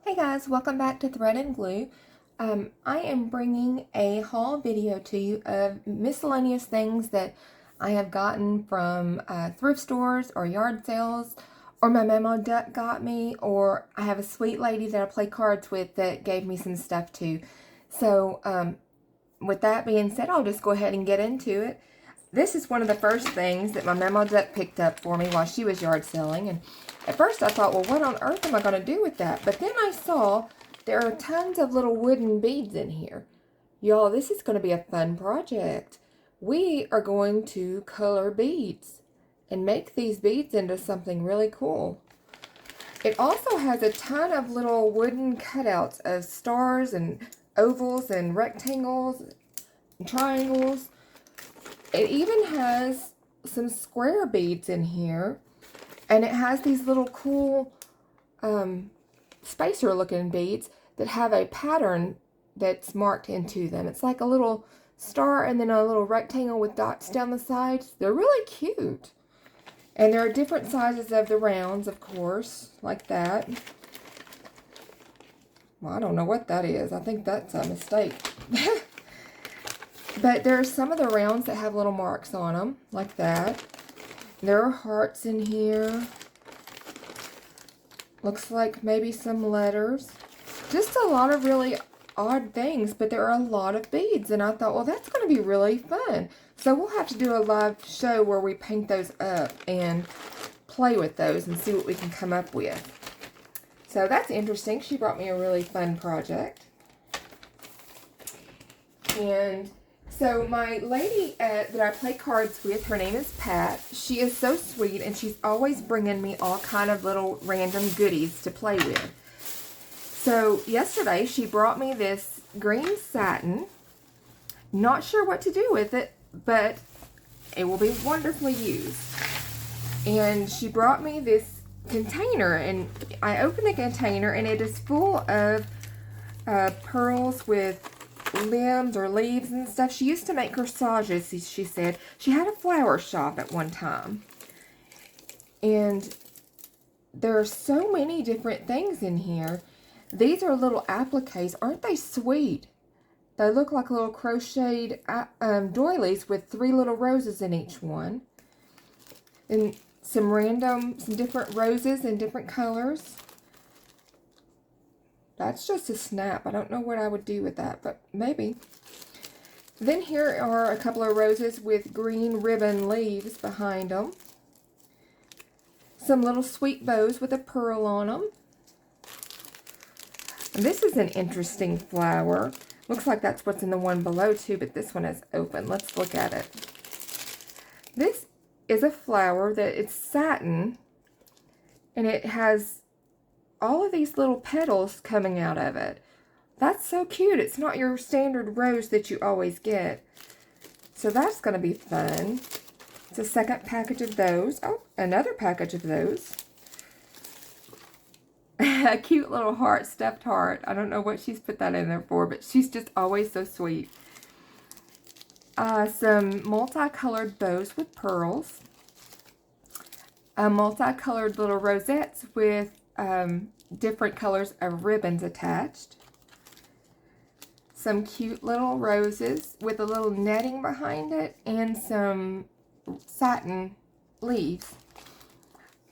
Hey guys, welcome back to Thread and Glue. I am bringing a haul video to you of miscellaneous things that I have gotten from thrift stores or yard sales, or my mama duck got me, or I have a sweet lady that I play cards with that gave me some stuff too. So with that being said, I'll just go ahead and get into it. This is one of the first things that my mama duck picked up for me while she was yard selling, and at first I thought, well, what on earth am I going to do with that? But then I saw there are tons of little wooden beads in here. Y'all, this is going to be a fun project. We are going to color beads and make these beads into something really cool. It also has a ton of little wooden cutouts of stars and ovals and rectangles and triangles. It even has some square beads in here. And it has these little cool spacer looking beads that have a pattern that's marked into them. It's like a little star and then a little rectangle with dots down the sides. They're really cute. And there are different sizes of the rounds, of course, like that. Well, I don't know what that is. I think that's a mistake. But there are some of the rounds that have little marks on them, like that. There are hearts in here. Looks like maybe some letters. Just a lot of really odd things, but there are a lot of beads. And I thought, well, that's going to be really fun. So we'll have to do a live show where we paint those up and play with those and see what we can come up with. So that's interesting. She brought me a really fun project. And so my lady that I play cards with, her name is Pat. She is so sweet, and she's always bringing me all kind of little random goodies to play with. So yesterday she brought me this green satin. Not sure what to do with it, but it will be wonderfully used. And she brought me this container, and I opened the container, and it is full of pearls with limbs or leaves and stuff. She used to make corsages, she said. She had a flower shop at one time. And there are so many different things in here. These are little appliques. Aren't they sweet? They look like little crocheted doilies with 3 little roses in each one. And some different roses in different colors. That's just a snap. I don't know what I would do with that, but maybe. Then here are a couple of roses with green ribbon leaves behind them. Some little sweet bows with a pearl on them. And this is an interesting flower. Looks like that's what's in the one below too, but this one is open. Let's look at it. This is a flower that it's satin, and it has all of these little petals coming out of it. That's so cute. It's not your standard rose that you always get. So that's going to be fun. It's a second package of those. Oh, another package of those. A cute little heart, stuffed heart. I don't know what she's put that in there for, but she's just always so sweet. Some multicolored bows with pearls. Multicolored little rosettes with different colors of ribbons attached. Some cute little roses with a little netting behind it, and some satin leaves.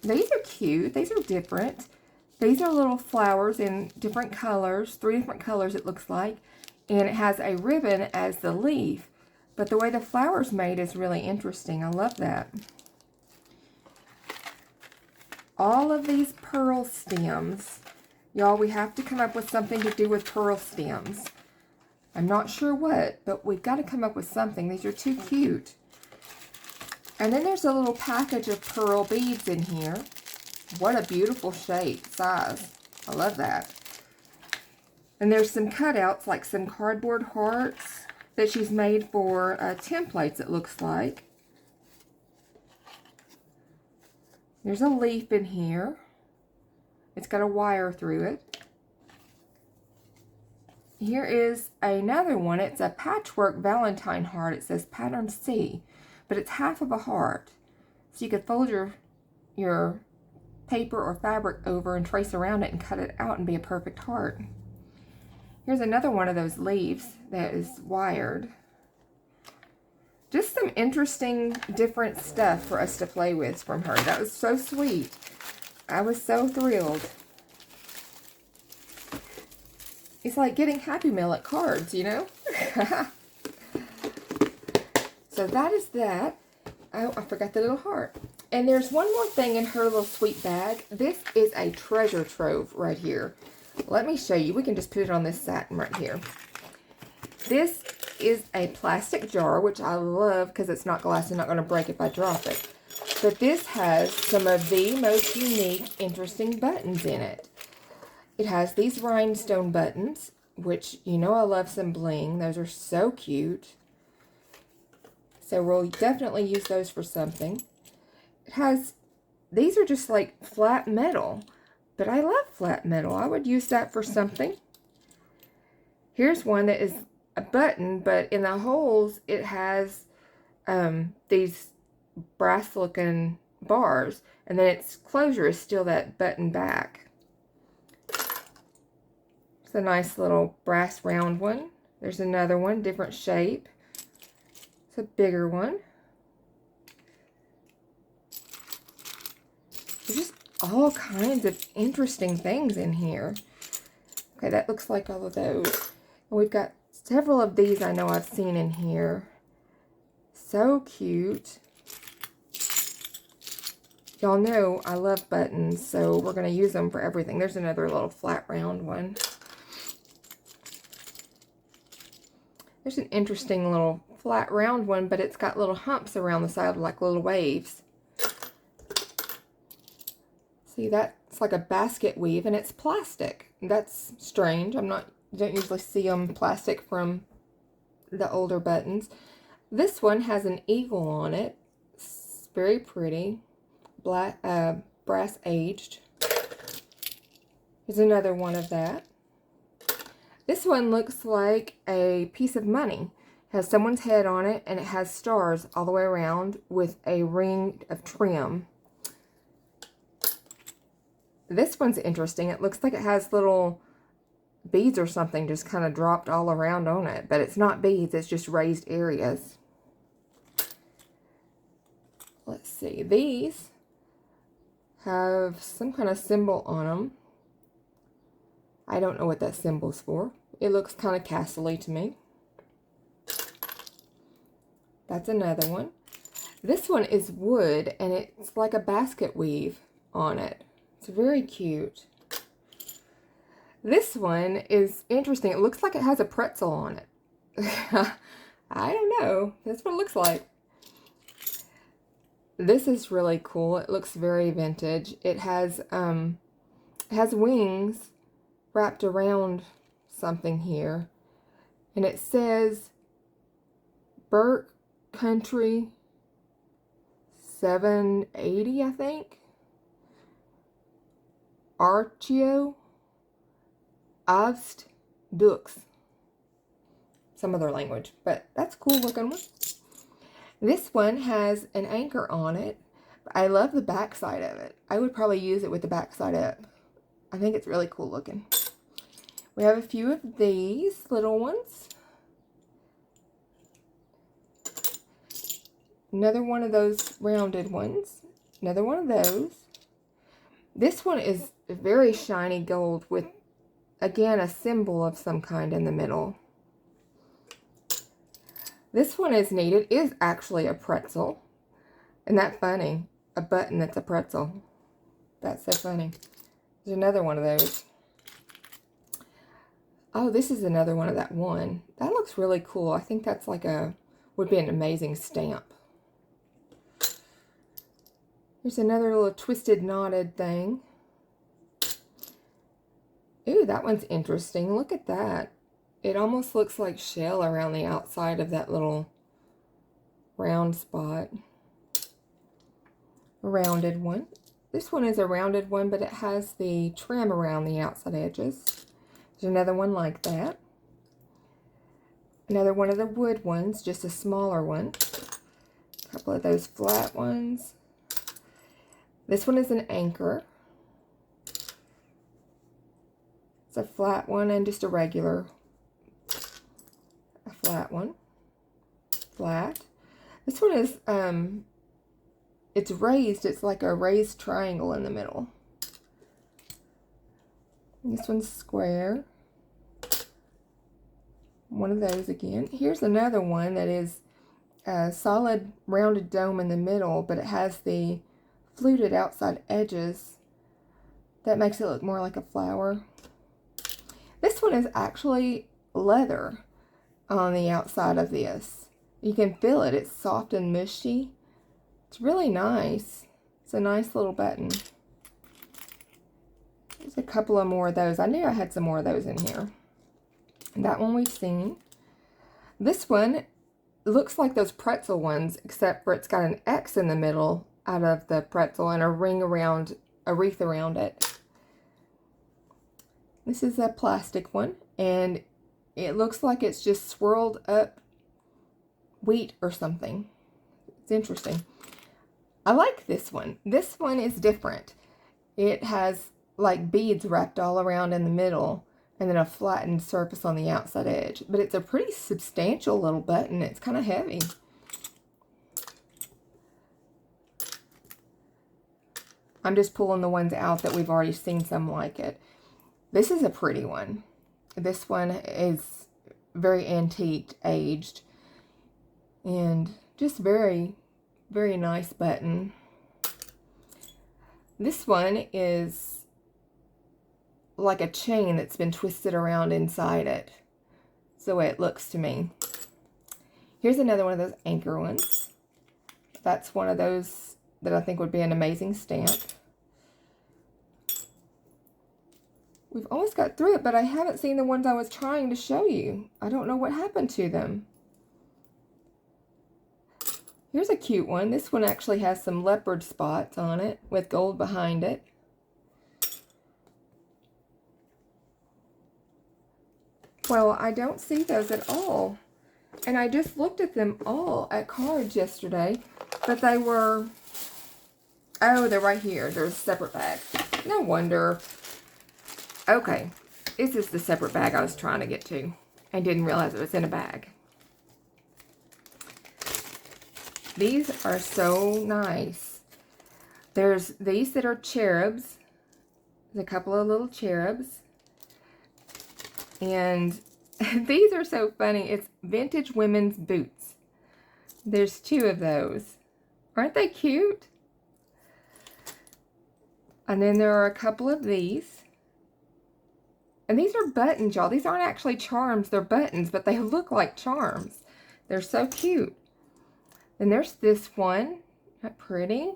These are cute. These are different. These are little flowers in different colors, 3 different colors it looks like, and it has a ribbon as the leaf. But the way the flower's made is really interesting. I love that. All of these pearl stems. Y'all, we have to come up with something to do with pearl stems. I'm not sure what, but we've got to come up with something. These are too cute. And then there's a little package of pearl beads in here. What a beautiful shape, size. I love that. And there's some cutouts, like some cardboard hearts that she's made for templates, it looks like. There's a leaf in here. It's got a wire through it. Here is another one. It's a patchwork Valentine heart. It says pattern C, but it's half of a heart. So you could fold your paper or fabric over and trace around it and cut it out and be a perfect heart. Here's another one of those leaves that is wired. Just some interesting, different stuff for us to play with from her. That was so sweet. I was so thrilled. It's like getting Happy Meal at cards, you know? So that is that. Oh, I forgot the little heart. And there's one more thing in her little sweet bag. This is a treasure trove right here. Let me show you. We can just put it on this satin right here. This is a plastic jar, which I love because it's not glass and not going to break if I drop it. But this has some of the most unique, interesting buttons in it. It has these rhinestone buttons, which, you know, I love some bling. Those are so cute. So we'll definitely use those for something. It has, these are just like flat metal, but I love flat metal. I would use that for something. Here's one that is a button, but in the holes it has these brass looking bars, and then its closure is still that button back. It's a nice little brass round one. There's another one, different shape. It's a bigger one. There's just all kinds of interesting things in here. Okay, that looks like all of those. And we've got several of these I know I've seen in here. So cute. Y'all know I love buttons, so we're going to use them for everything. There's another little flat round one. There's an interesting little flat round one, but it's got little humps around the side like little waves. See, that's like a basket weave, and it's plastic. That's strange. Don't usually see them plastic from the older buttons. This one has an eagle on it. It's very pretty. Black, brass aged. Here's another one of that. This one looks like a piece of money. It has someone's head on it, and it has stars all the way around with a ring of trim. This one's interesting. It looks like it has little beads or something just kind of dropped all around on it, but it's not beads, it's just raised areas. Let's see, these have some kind of symbol on them. I don't know what that symbol's for. It looks kind of castle-y to me. That's another one. This one is wood, and it's like a basket weave on it. It's very cute. This one is interesting. It looks like it has a pretzel on it. I don't know. That's what it looks like. This is really cool. It looks very vintage. It has wings wrapped around something here. And it says Burke Country 780, I think. Archio Avst Dux. Some other language, but that's a cool looking one. This one has an anchor on it. I love the back side of it. I would probably use it with the back side up. I think it's really cool looking. We have a few of these little ones. Another one of those rounded ones. Another one of those. This one is very shiny gold with, again, a symbol of some kind in the middle. This one is neat. It is actually a pretzel. Isn't that funny? A button that's a pretzel. That's so funny. There's another one of those. Oh, this is another one of that one. That looks really cool. I think that's like would be an amazing stamp. There's another little twisted knotted thing. Ooh, that one's interesting. Look at that. It almost looks like shell around the outside of that little round spot. A rounded one. This one is a rounded one, but it has the trim around the outside edges. There's another one like that. Another one of the wood ones, just a smaller one. A couple of those flat ones. This one is an anchor. It's a flat one and just a regular, a flat one, flat. This one is, it's raised. It's like a raised triangle in the middle. This one's square. One of those again. Here's another one that is a solid rounded dome in the middle, but it has the fluted outside edges. That makes it look more like a flower. This one is actually leather on the outside of this. You can feel it. It's soft and mushy. It's really nice. It's a nice little button. There's a couple of more of those. I knew I had some more of those in here. That one we've seen. This one looks like those pretzel ones, except for it's got an X in the middle out of the pretzel and a ring around, a wreath around it. This is a plastic one, and it looks like it's just swirled up wheat or something. It's interesting. I like this one. This one is different. It has like beads wrapped all around in the middle and then a flattened surface on the outside edge. But it's a pretty substantial little button. It's kind of heavy. I'm just pulling the ones out that we've already seen some like it. This is a pretty one. This one is very antiqued, aged, and just very, very nice button. This one is like a chain that's been twisted around inside it. That's the way it looks to me. Here's another one of those anchor ones. That's one of those that I think would be an amazing stamp. We've almost got through it, but I haven't seen the ones I was trying to show you. I don't know what happened to them. Here's a cute one. This one actually has some leopard spots on it with gold behind it. Well, I don't see those at all. And I just looked at them all at cards yesterday, but they were, oh, they're right here. They're a separate bag. No wonder. Okay, this is the separate bag I was trying to get to. I didn't realize it was in a bag. These are so nice. There's these that are cherubs. There's a couple of little cherubs. And these are so funny. It's vintage women's boots. There's two of those. Aren't they cute? And then there are a couple of these. And these are buttons, y'all. These aren't actually charms. They're buttons, but they look like charms. They're so cute. And there's this one. Isn't that pretty?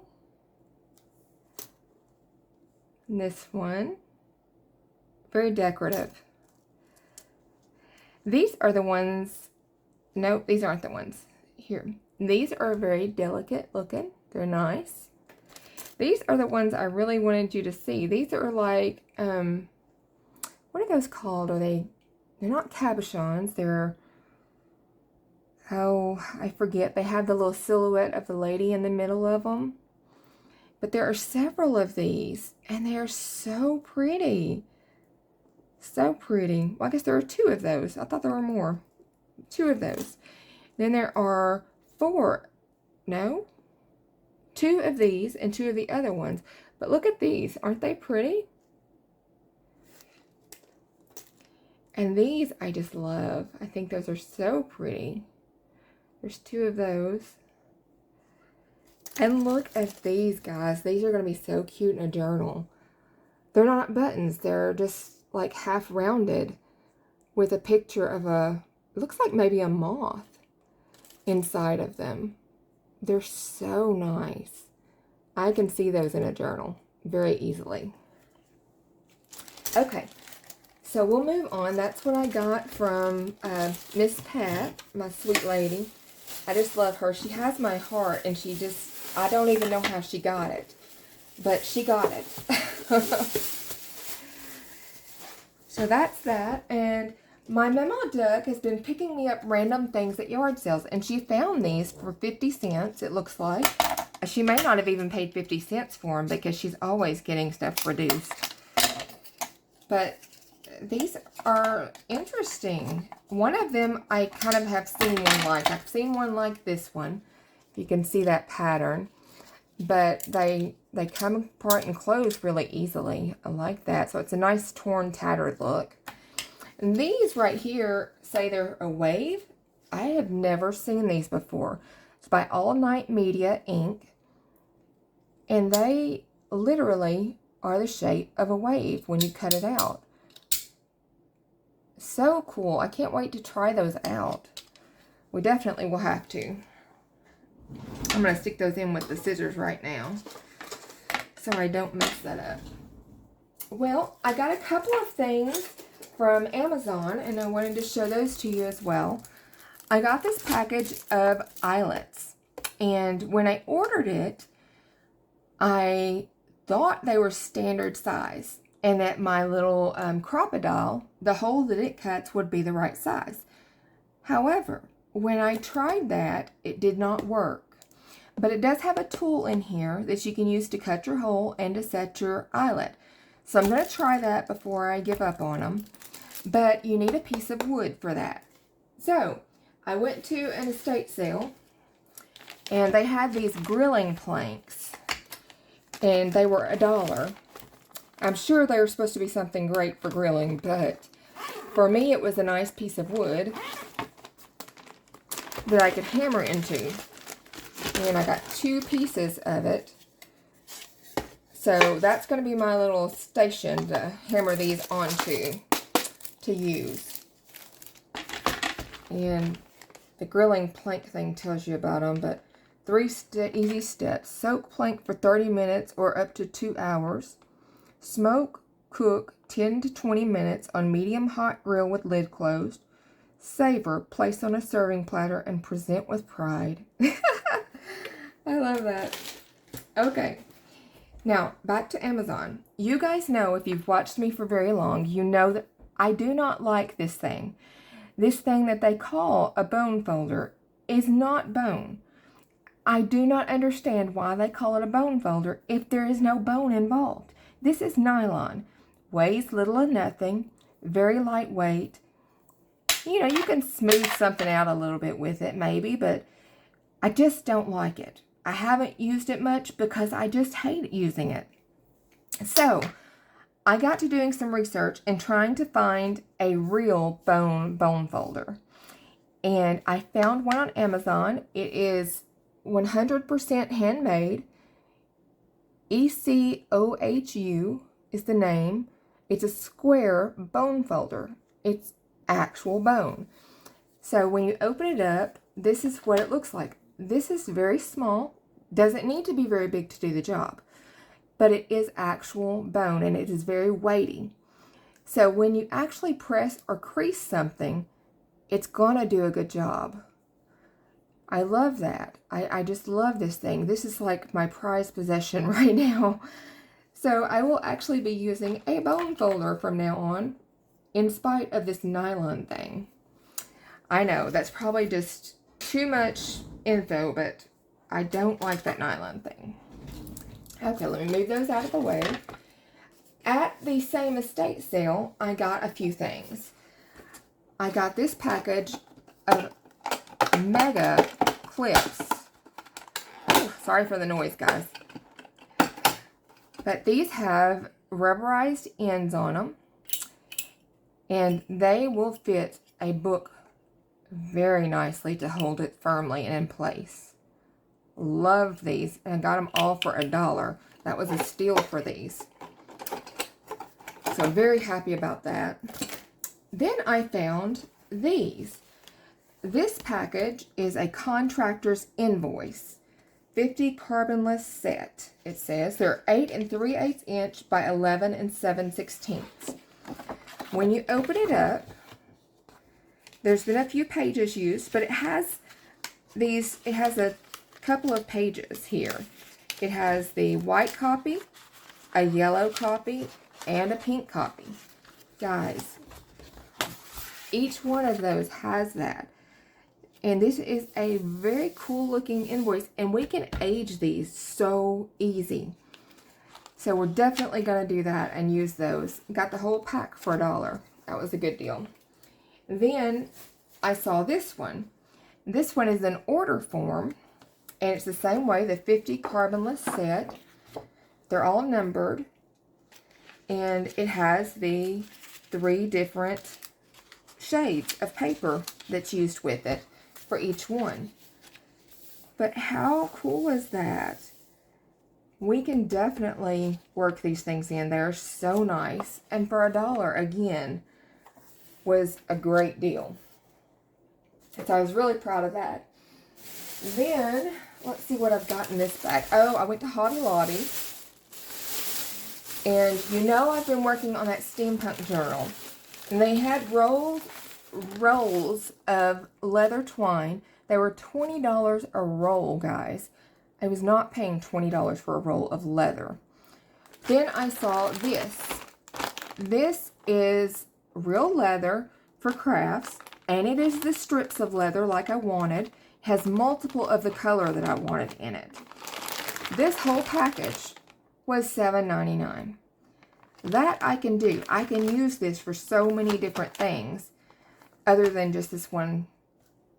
And this one. Very decorative. These are the ones. Nope, these aren't the ones. Here. These are very delicate looking. They're nice. These are the ones I really wanted you to see. These are like, what are those called? They're not cabochons. They're, oh, I forget. They have the little silhouette of the lady in the middle of them. But there are several of these, and they are so pretty. So pretty. Well, I guess there are two of those. I thought there were more. Two of those. Then there are two of these and two of the other ones. But look at these. Aren't they pretty? And these I just love. I think those are so pretty. There's two of those. And look at these, guys. These are going to be so cute in a journal. They're not buttons. They're just like half rounded with a picture of it looks like maybe a moth inside of them. They're so nice. I can see those in a journal very easily. Okay. So we'll move on. That's what I got from Miss Pat, my sweet lady. I just love her. She has my heart, and she just, I don't even know how she got it. But she got it. So that's that. And my Mama Duck has been picking me up random things at yard sales. And she found these for 50 cents, it looks like. She may not have even paid 50 cents for them because she's always getting stuff reduced. But these are interesting. One of them I kind of have seen one like. I've seen one like this one. You can see that pattern. But they come apart and close really easily. I like that. So it's a nice torn, tattered look. And these right here say they're a wave. I have never seen these before. It's by All Night Media Ink. And they literally are the shape of a wave when you cut it out. So cool. I can't wait to try those out. We definitely will have to. I'm going to stick those in with the scissors right now, so I don't mess that up. Well, I got a couple of things from Amazon, and I wanted to show those to you as well. I got this package of eyelets, and when I ordered it, I thought they were standard size, and that my little crocodile, the hole that it cuts would be the right size. However, when I tried that, it did not work. But it does have a tool in here that you can use to cut your hole and to set your eyelet. So I'm going to try that before I give up on them. But you need a piece of wood for that. So I went to an estate sale, and they had these grilling planks, and they were $1. I'm sure they were supposed to be something great for grilling, but for me it was a nice piece of wood that I could hammer into. And I got 2 pieces of it. So that's going to be my little station to hammer these onto to use. And the grilling plank thing tells you about them, but 3 easy steps. Soak plank for 30 minutes or up to 2 hours. Smoke, cook 10 to 20 minutes on medium hot grill with lid closed. Savor, place on a serving platter, and present with pride. I love that. Okay. Now, back to Amazon. You guys know, if you've watched me for very long, you know that I do not like this thing. This thing that they call a bone folder is not bone. I do not understand why they call it a bone folder if there is no bone involved. This is nylon. Weighs little or nothing. Very lightweight. You know, you can smooth something out a little bit with it maybe, but I just don't like it. I haven't used it much because I just hate using it. So, I got to doing some research and trying to find a real bone folder. And I found one on Amazon. It is 100% handmade. ECOHU is the name. It's a square bone folder. It's actual bone. So when you open it up, this is what it looks like. This is very small. Doesn't need to be very big to do the job. But it is actual bone, and it is very weighty. So when you actually press or crease something, it's going to do a good job. I love that. I just love this thing. This is like my prized possession right now. So I will actually be using a bone folder from now on, in spite of this nylon thing. I know, that's probably just too much info, but I don't like that nylon thing. Okay, let me move those out of the way. At the same estate sale, I got a few things. I got this package of mega clips. Ooh, sorry for the noise, guys. But these have rubberized ends on them, and they will fit a book very nicely to hold it firmly and in place. Love these, and I got them all for $1. That was a steal for these. So I'm very happy about that. Then I found these. This package is a Contractor's Invoice 50 Carbonless set. It says they're 8 3/8 inch by 11 7/16. When you open it up, there's been a few pages used, but it has a couple of pages here. It has the white copy, a yellow copy, and a pink copy. Guys, each one of those has that. And this is a very cool looking invoice, and we can age these so easy. So we're definitely going to do that and use those. Got the whole pack for $1. That was a good deal. Then I saw this one. This one is an order form, and it's the same way, the 50 Carbonless set. They're all numbered, and it has the 3 different shades of paper that's used with it for each one. But how cool is that? We can definitely work these things in. They're so nice. And for $1, again, was a great deal. So I was really proud of that. Then, let's see what I've got in this bag. Oh, I went to Hobby Lobby. And you know I've been working on that steampunk journal. And they had rolls of leather twine. They were $20 a roll, guys. I was not paying $20 for a roll of leather. Then I saw this. This is real leather for crafts, and it is the strips of leather like I wanted. It has multiple of the color that I wanted in it. This whole package was $7.99. That I can do. I can use this for so many different things other than just this one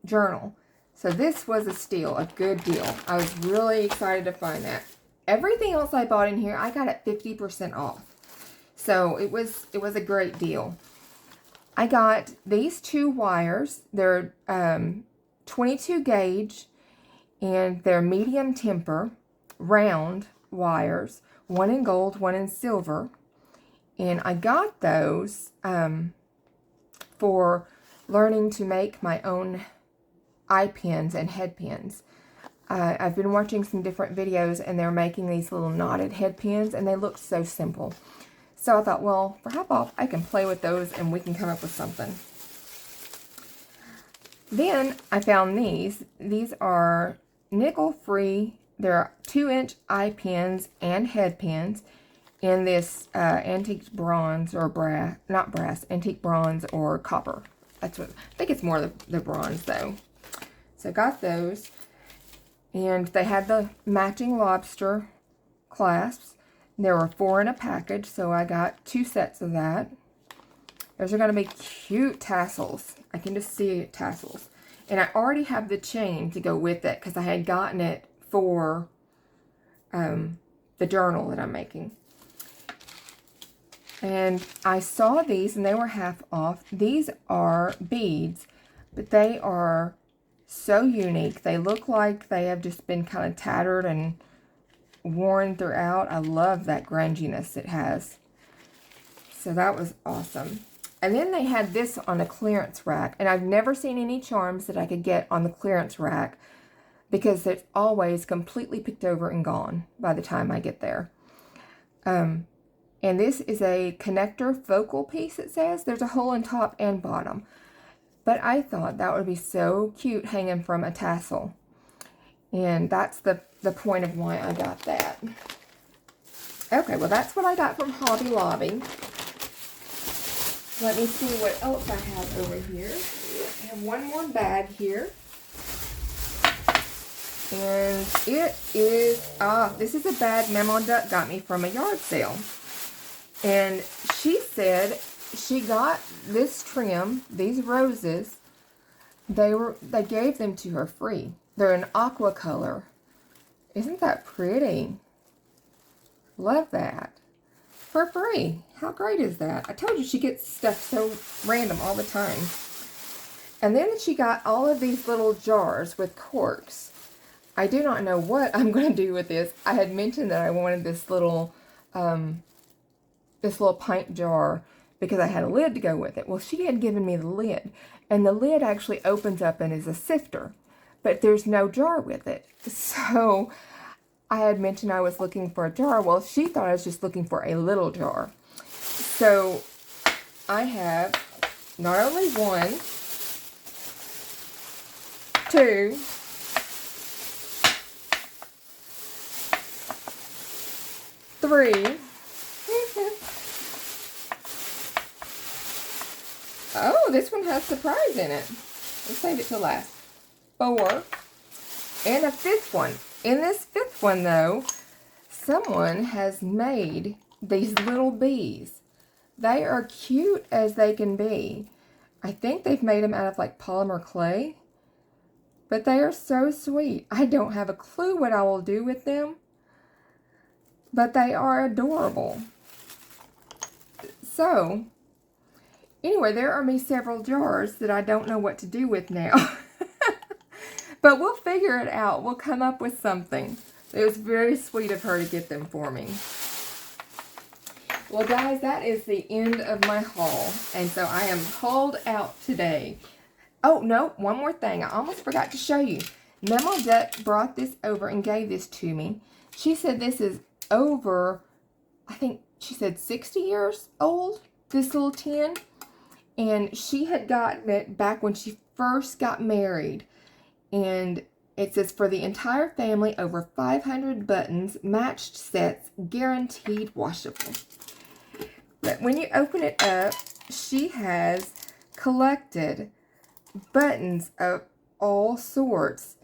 journal. So this was a steal, a good deal. I was really excited to find that. Everything else I bought in here, I got at 50% off. So it was a great deal. I got these 2 wires. They're 22 gauge, and they're medium temper, round wires. One in gold, one in silver. And I got those for learning to make my own eye pins and head pins. I've been watching some different videos, and they're making these little knotted head pins, and they look so simple. So I thought, well, for half off, I can play with those, and we can come up with something. Then I found these. These are nickel-free. They're 2-inch eye pins and head pins in this antique bronze or brass, not brass, antique bronze or copper. That's what, I think it's more the bronze though. So I got those, and they had the matching lobster clasps. There were 4 in a package, so I got 2 sets of that. Those are going to be cute tassels. I can just see tassels. And I already have the chain to go with it because I had gotten it for the journal that I'm making. And I saw these, and they were half off. These are beads, but they are so unique. They look like they have just been kind of tattered and worn throughout. I love that grunginess it has. So that was awesome. And then they had this on a clearance rack, and I've never seen any charms that I could get on the clearance rack because it's always completely picked over and gone by the time I get there. And this is a connector focal piece, it says. There's a hole in top and bottom. But I thought that would be so cute hanging from a tassel. And that's the point of why I got that. Okay, well that's what I got from Hobby Lobby. Let me see what else I have over here. I have one more bag here. And it is, this is a bag Mama Duck got me from a yard sale. And she said she got this trim, these roses, they gave them to her free. They're an aqua color. Isn't that pretty? Love that. For free. How great is that? I told you she gets stuff so random all the time. And then she got all of these little jars with corks. I do not know what I'm going to do with this. I had mentioned that I wanted this little pint jar because I had a lid to go with it. Well, she had given me the lid, and the lid actually opens up and is a sifter, but there's no jar with it. So I had mentioned I was looking for a jar. Well, she thought I was just looking for a little jar. So I have not only 1, 2, 3. Oh, this one has surprise in it. We'll save it till last. 4. And a 5th one. In this 5th one, though, someone has made these little bees. They are cute as they can be. I think they've made them out of like polymer clay. But they are so sweet. I don't have a clue what I will do with them. But they are adorable. So, anyway, there are me several jars that I don't know what to do with now. But we'll figure it out. We'll come up with something. It was very sweet of her to get them for me. Well, guys, that is the end of my haul. And so I am hauled out today. Oh, no, one more thing. I almost forgot to show you. Memo Duck brought this over and gave this to me. She said this is over, I think she said 60 years old, this little tin. And she had gotten it back when she first got married. And it says, for the entire family, over 500 buttons, matched sets, guaranteed washable. But when you open it up, she has collected buttons of all sorts.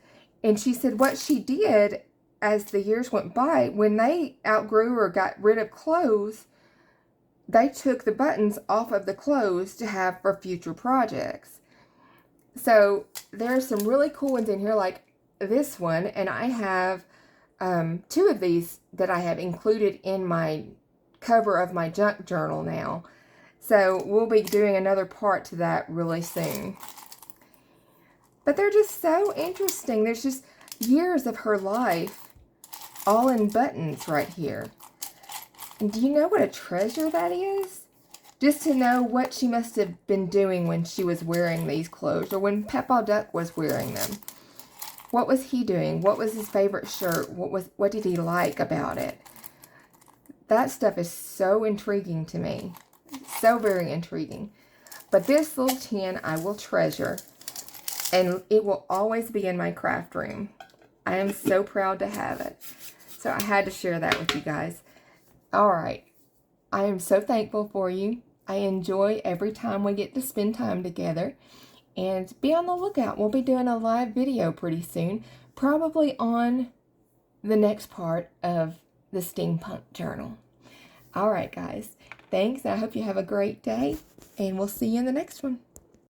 And she said what she did as the years went by, when they outgrew or got rid of clothes, they took the buttons off of the clothes to have for future projects. So there's some really cool ones in here, like this one, and I have 2 of these that I have included in my cover of my junk journal now. So we'll be doing another part to that really soon. But they're just so interesting. There's just years of her life all in buttons right here. And do you know what a treasure that is? Just to know what she must have been doing when she was wearing these clothes, or when Papa Duck was wearing them. What was he doing? What was his favorite shirt? What did he like about it? That stuff is so intriguing to me. So very intriguing. But this little tin I will treasure. And it will always be in my craft room. I am so proud to have it. So I had to share that with you guys. Alright. I am so thankful for you. I enjoy every time we get to spend time together. And be on the lookout. We'll be doing a live video pretty soon. Probably on the next part of the Steampunk Journal. Alright, guys. Thanks. I hope you have a great day. And we'll see you in the next one.